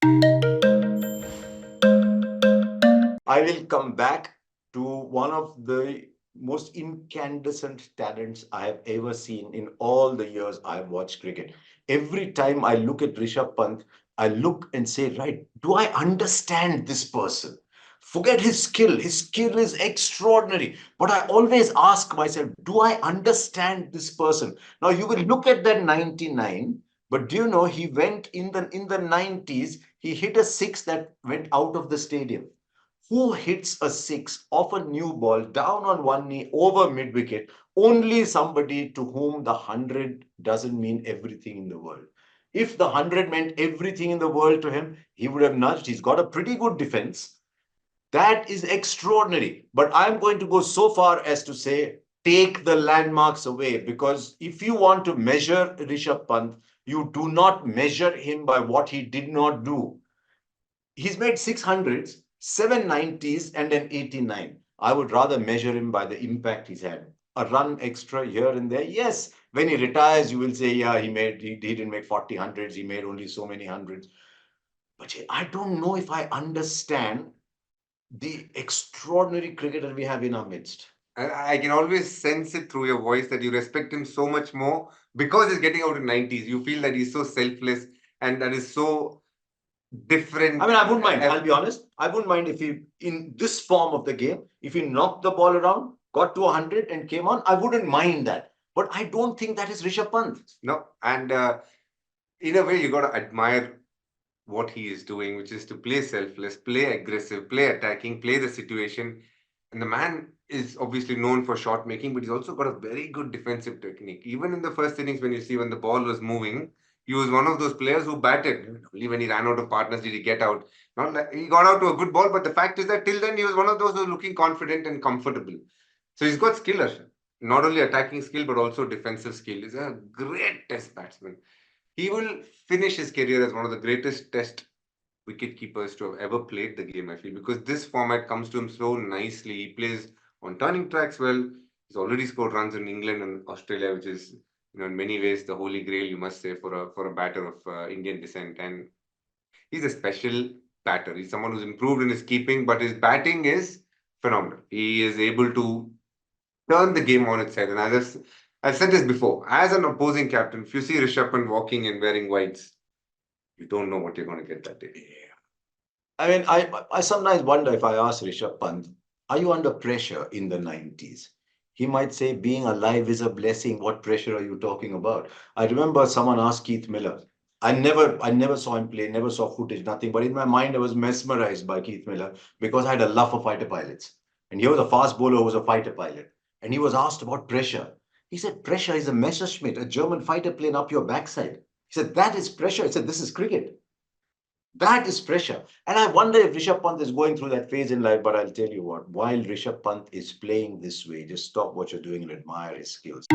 I will come back to one of the most incandescent talents I have ever seen in all the years I've watched cricket. Every time I look at Rishabh Pant, I look and say, right, do I understand this person? Forget his skill. His skill is extraordinary. But I always ask myself, do I understand this person? Now you will look at that 99, but do you know he went in the 90s, he hit a six that went out of the stadium. Who hits a six off a new ball down on one knee over mid wicket? Only somebody to whom the 100 doesn't mean everything in the world. If the 100 meant everything in the world to him, he would have nudged. He's got a pretty good defense. That is extraordinary. But I'm going to go so far as to say, take the landmarks away, because if you want to measure Rishabh Pant, you do not measure him by what he did not do. He's made 600s, 790s, and an 89. I would rather measure him by the impact he's had. A run extra here and there. Yes, when he retires, you will say, yeah, he didn't make 40 hundreds, he made only so many hundreds. But I don't know if I understand the extraordinary cricketer we have in our midst. I can always sense it through your voice that you respect him so much more because he's getting out in 90s. You feel that he's so selfless and that is so different. I mean, I wouldn't mind. I'll be honest. I wouldn't mind if he, in this form of the game, if he knocked the ball around, got to 100 and came on, I wouldn't mind that. But I don't think that is Rishabh Pant. No, and in a way, you got to admire what he is doing, which is to play selfless, play aggressive, play attacking, play the situation. And the man is obviously known for shot making, but he's also got a very good defensive technique. Even in the first innings, when you see when the ball was moving, he was one of those players who batted. Only when he ran out of partners did he get out. Not like he got out to a good ball, but the fact is that till then he was one of those who was looking confident and comfortable. So he's got skill, Harsha. Not only attacking skill, but also defensive skill. He's a great test batsman. He will finish his career as one of the greatest test wicket keepers to have ever played the game, I feel, because this format comes to him so nicely. He plays on turning tracks well. He's already scored runs in England and Australia, which is, in many ways the holy grail, you must say, for a batter of Indian descent. And he's a special batter. He's someone who's improved in his keeping, but his batting is phenomenal. He is able to turn the game on its head. And I've said this before, as an opposing captain, if you see Rishabh Pant walking and wearing whites, you don't know what you're going to get that day. Yeah. I mean, I sometimes wonder if I ask Rishabh Pant, are you under pressure in the 90s? He might say, being alive is a blessing. What pressure are you talking about? I remember someone asked Keith Miller. I never saw him play, never saw footage, nothing. But in my mind, I was mesmerized by Keith Miller because I had a love for fighter pilots. And here was a fast bowler who was a fighter pilot. And he was asked about pressure. He said, pressure is a Messerschmitt, a German fighter plane up your backside. He said, that is pressure. He said, this is cricket. That is pressure. And I wonder if Rishabh Pant is going through that phase in life. But I'll tell you what, while Rishabh Pant is playing this way, just stop what you're doing and admire his skills.